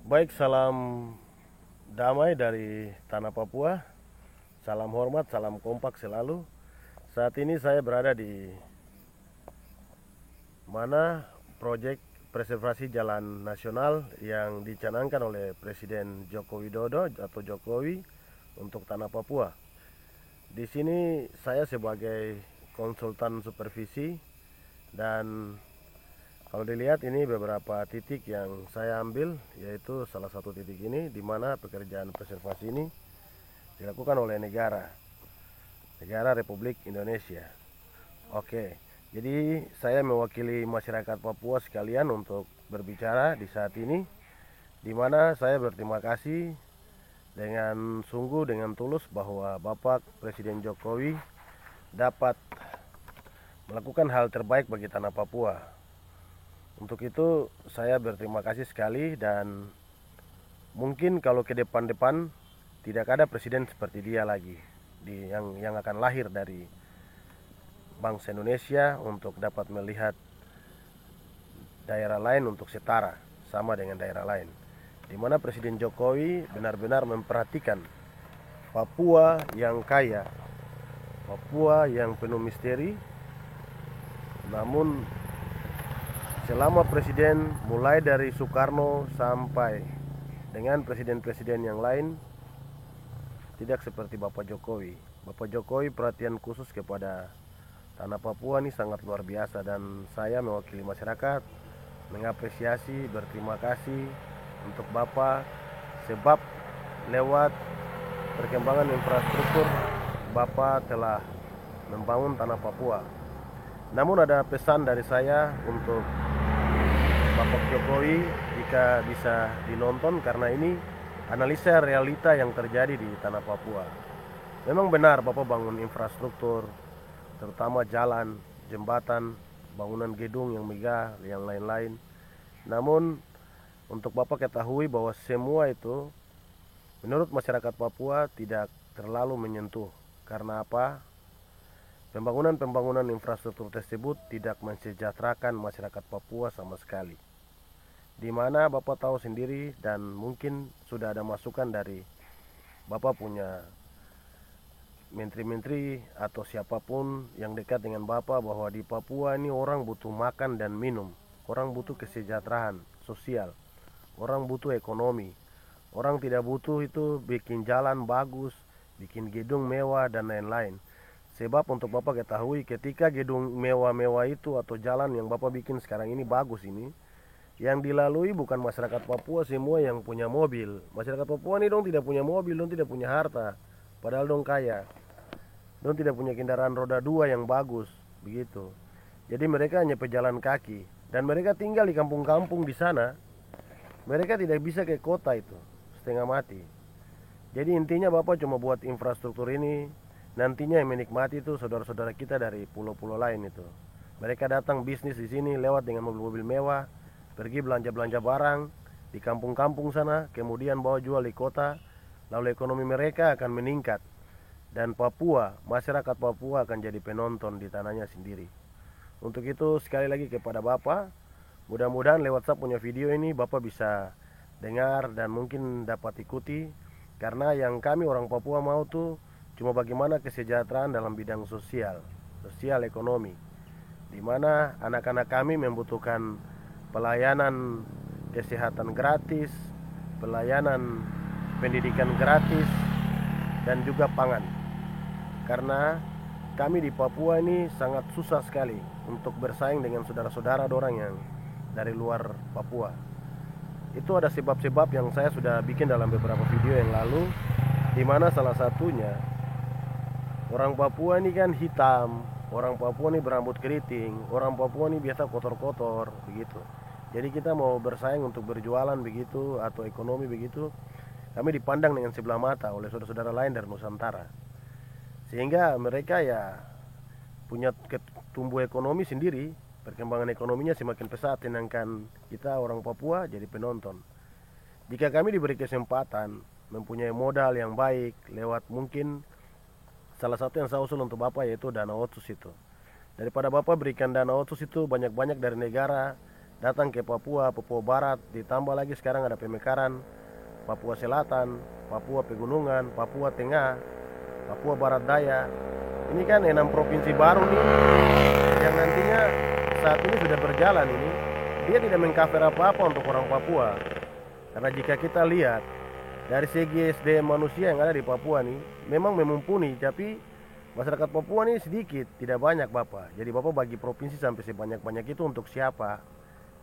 Baik, salam damai dari tanah Papua. Salam hormat, salam kompak selalu. Saat ini saya berada di mana proyek preservasi jalan nasional yang dicanangkan oleh Presiden Joko Widodo atau Jokowi untuk tanah Papua. Di sini saya sebagai konsultan supervisi, dan kalau dilihat ini beberapa titik yang saya ambil, yaitu salah satu titik ini di mana pekerjaan preservasi ini dilakukan oleh negara Republik Indonesia. Oke, jadi saya mewakili masyarakat Papua sekalian untuk berbicara di saat ini, di mana saya berterima kasih dengan sungguh, dengan tulus bahwa Bapak Presiden Jokowi dapat melakukan hal terbaik bagi tanah Papua. Untuk itu saya berterima kasih sekali, dan mungkin kalau ke depan-depan tidak ada presiden seperti dia lagi yang akan lahir dari bangsa Indonesia untuk dapat melihat daerah lain untuk setara sama dengan daerah lain, di mana Presiden Jokowi benar-benar memperhatikan Papua yang kaya, Papua yang penuh misteri. Namun selama presiden mulai dari Soekarno sampai dengan presiden-presiden yang lain, tidak seperti Bapak Jokowi. Bapak Jokowi perhatian khusus kepada tanah Papua ini sangat luar biasa, dan saya mewakili masyarakat mengapresiasi, berterima kasih untuk Bapak, sebab lewat perkembangan infrastruktur Bapak telah membangun tanah Papua. Namun ada pesan dari saya untuk Bapak Jokowi, jika bisa dinonton, karena ini analisa realita yang terjadi di tanah Papua. Memang benar Bapak bangun infrastruktur, terutama jalan, jembatan, bangunan gedung yang megah, yang lain-lain. Namun untuk Bapak ketahui bahwa semua itu menurut masyarakat Papua tidak terlalu menyentuh. Karena apa? Pembangunan infrastruktur tersebut tidak mensejahterakan masyarakat Papua sama sekali. Di mana Bapak tahu sendiri, dan mungkin sudah ada masukan dari Bapak punya menteri-menteri atau siapapun yang dekat dengan Bapak, bahwa di Papua ini orang butuh makan dan minum, orang butuh kesejahteraan sosial, orang butuh ekonomi. Orang tidak butuh itu bikin jalan bagus, bikin gedung mewah dan lain-lain. Sebab untuk Bapak ketahui, ketika gedung mewah-mewah itu atau jalan yang Bapak bikin sekarang ini bagus ini, yang dilalui bukan masyarakat Papua semua yang punya mobil. Masyarakat Papua ini dong tidak punya mobil, dong tidak punya harta, padahal dong kaya. Dong tidak punya kendaraan roda dua yang bagus, begitu. Jadi mereka hanya pejalan kaki, dan mereka tinggal di kampung-kampung di sana. Mereka tidak bisa ke kota, itu setengah mati. Jadi intinya Bapak cuma buat infrastruktur ini, nantinya yang menikmati itu saudara-saudara kita dari pulau-pulau lain itu. Mereka datang bisnis di sini lewat dengan mobil-mobil mewah, pergi belanja-belanja barang di kampung-kampung sana, kemudian bawa jual di kota, lalu ekonomi mereka akan meningkat. Dan Papua, masyarakat Papua akan jadi penonton di tanahnya sendiri. Untuk itu sekali lagi kepada Bapak, mudah-mudahan lewat saya punya video ini Bapak bisa dengar dan mungkin dapat ikuti. Karena yang kami orang Papua mau tuh cuma bagaimana kesejahteraan dalam bidang sosial ekonomi, di mana anak-anak kami membutuhkan pelayanan kesehatan gratis, pelayanan pendidikan gratis, dan juga pangan. Karena kami di Papua ini sangat susah sekali untuk bersaing dengan saudara-saudara orang yang dari luar Papua. Itu ada sebab-sebab yang saya sudah bikin dalam beberapa video yang lalu, di mana salah satunya orang Papua ini kan hitam, orang Papua ini berambut keriting, orang Papua ini biasa kotor-kotor begitu. Jadi kita mau bersaing untuk berjualan begitu atau ekonomi begitu, kami dipandang dengan sebelah mata oleh saudara-saudara lain dari Nusantara. Sehingga mereka ya punya tumbuh ekonomi sendiri, perkembangan ekonominya semakin pesat, sedangkan kita orang Papua jadi penonton. Jika kami diberi kesempatan mempunyai modal yang baik lewat mungkin salah satu yang saya usul untuk Bapak yaitu dana otsus itu. Daripada Bapak berikan dana otsus itu banyak-banyak dari negara, datang ke Papua, Papua Barat, ditambah lagi sekarang ada pemekaran, Papua Selatan, Papua Pegunungan, Papua Tengah, Papua Barat Daya. Ini kan 6 provinsi baru nih yang nantinya saat ini sudah berjalan ini. Dia tidak mengcover apa-apa untuk orang Papua. Karena jika kita lihat dari segi SDM manusia yang ada di Papua nih, memang memumpuni, tapi masyarakat Papua nih sedikit, tidak banyak Bapak. Jadi Bapak bagi provinsi sampai sebanyak-banyak itu untuk siapa?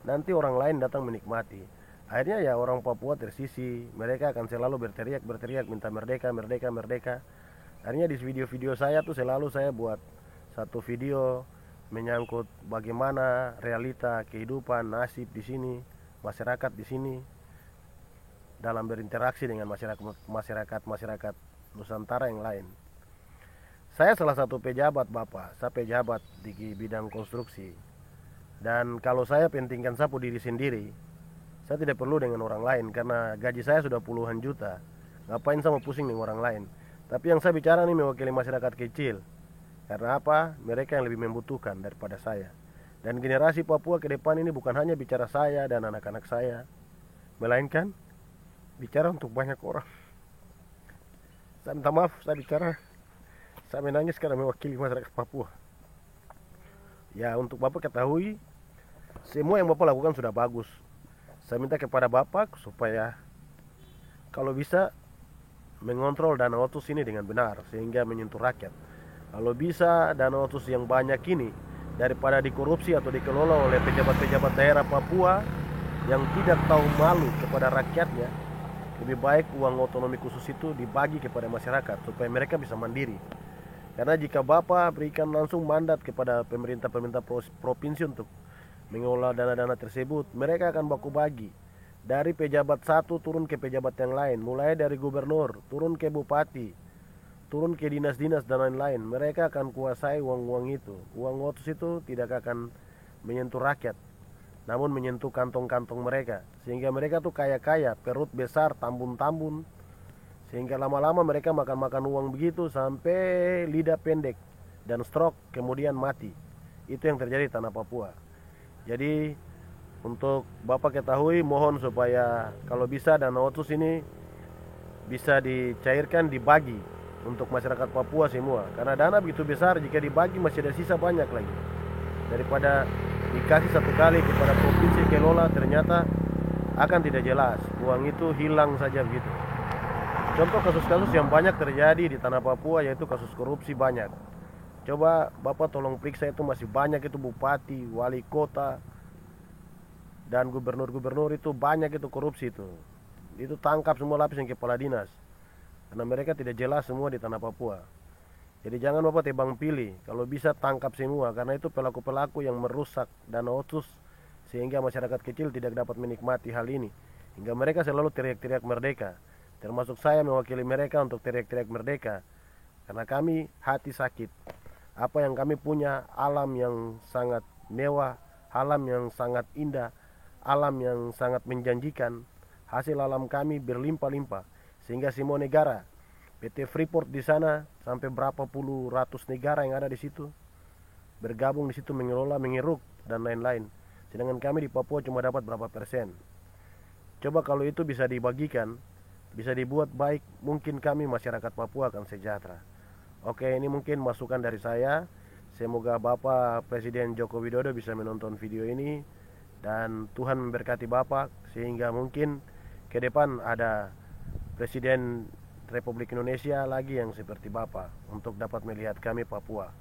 Nanti orang lain datang menikmati. Akhirnya ya orang Papua tersisi, mereka akan selalu berteriak minta merdeka, merdeka, merdeka. Akhirnya di video-video saya tuh selalu saya buat satu video menyangkut bagaimana realita kehidupan nasib di sini, masyarakat di sini dalam berinteraksi dengan masyarakat Nusantara yang lain. Saya salah satu pejabat Bapak, saya pejabat di bidang konstruksi. Dan kalau saya pentingkan sapu diri sendiri, saya tidak perlu dengan orang lain karena gaji saya sudah puluhan juta. Ngapain saya mau pusing dengan orang lain? Tapi yang saya bicara ini mewakili masyarakat kecil. Karena apa? Mereka yang lebih membutuhkan daripada saya. Dan generasi Papua ke depan ini bukan hanya bicara saya dan anak-anak saya, melainkan bicara untuk banyak orang. Saya minta maaf, saya menangis karena mewakili masyarakat Papua. Ya, untuk Bapak ketahui, semua yang Bapak lakukan sudah bagus. Saya minta kepada Bapak supaya kalau bisa mengontrol dana otsus ini dengan benar sehingga menyentuh rakyat. Kalau bisa dana otsus yang banyak ini daripada dikorupsi atau dikelola oleh pejabat-pejabat daerah Papua yang tidak tahu malu kepada rakyatnya, lebih baik uang otonomi khusus itu dibagi kepada masyarakat supaya mereka bisa mandiri. Karena jika Bapak berikan langsung mandat kepada pemerintah provinsi untuk mengelola dana-dana tersebut, mereka akan baku bagi dari pejabat satu turun ke pejabat yang lain, mulai dari gubernur turun ke bupati, turun ke dinas-dinas dan lain-lain. Mereka akan kuasai uang-uang itu. Uang otsus itu tidak akan menyentuh rakyat, namun menyentuh kantong-kantong mereka, sehingga mereka tuh kaya-kaya, perut besar, tambun-tambun, sehingga lama-lama mereka makan-makan uang begitu sampai lidah pendek dan stroke, kemudian mati. Itu yang terjadi di tanah Papua. Jadi untuk Bapak ketahui, mohon supaya kalau bisa dana otsus ini bisa dicairkan, dibagi untuk masyarakat Papua semua. Karena dana begitu besar, jika dibagi masih ada sisa banyak lagi. Daripada dikasih satu kali kepada provinsi kelola, ternyata akan tidak jelas. Uang itu hilang saja begitu. Contoh kasus-kasus yang banyak terjadi di tanah Papua yaitu kasus korupsi banyak. Coba Bapak tolong periksa, itu masih banyak itu bupati, wali kota, dan gubernur-gubernur itu banyak itu korupsi itu. Itu tangkap semua lapisan kepala dinas. Karena mereka tidak jelas semua di tanah Papua. Jadi jangan Bapak tebang pilih, kalau bisa tangkap semua karena itu pelaku-pelaku yang merusak dana otsus sehingga masyarakat kecil tidak dapat menikmati hal ini. Hingga mereka selalu teriak-teriak merdeka. Termasuk saya mewakili mereka untuk teriak-teriak merdeka. Karena kami hati sakit. Apa yang kami punya, alam yang sangat mewah, alam yang sangat indah, alam yang sangat menjanjikan, hasil alam kami berlimpah-limpah, sehingga semua negara, PT Freeport di sana sampai berapa puluh ratus negara yang ada di situ bergabung di situ, mengelola, mengeruk dan lain-lain. Sedangkan kami di Papua cuma dapat berapa persen. Coba kalau itu bisa dibagikan, bisa dibuat baik, mungkin kami masyarakat Papua akan sejahtera. Oke, ini mungkin masukan dari saya. Semoga Bapak Presiden Joko Widodo bisa menonton video ini dan Tuhan memberkati Bapak sehingga mungkin ke depan ada Presiden Republik Indonesia lagi yang seperti Bapak untuk dapat melihat kami Papua.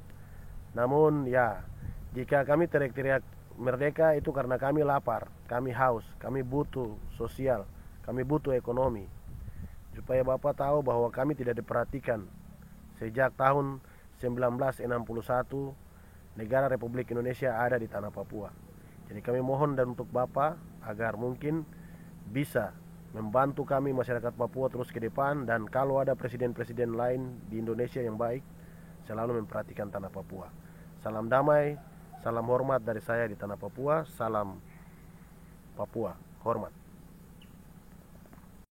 Namun ya, jika kami teriak-teriak merdeka itu karena kami lapar, kami haus, kami butuh sosial, kami butuh ekonomi. Supaya Bapak tahu bahwa kami tidak diperhatikan. Sejak tahun 1961 negara Republik Indonesia ada di tanah Papua. Jadi kami mohon dan untuk Bapak agar mungkin bisa membantu kami masyarakat Papua terus ke depan, dan kalau ada presiden-presiden lain di Indonesia yang baik, selalu memperhatikan tanah Papua. Salam damai, salam hormat dari saya di tanah Papua. Salam Papua, hormat.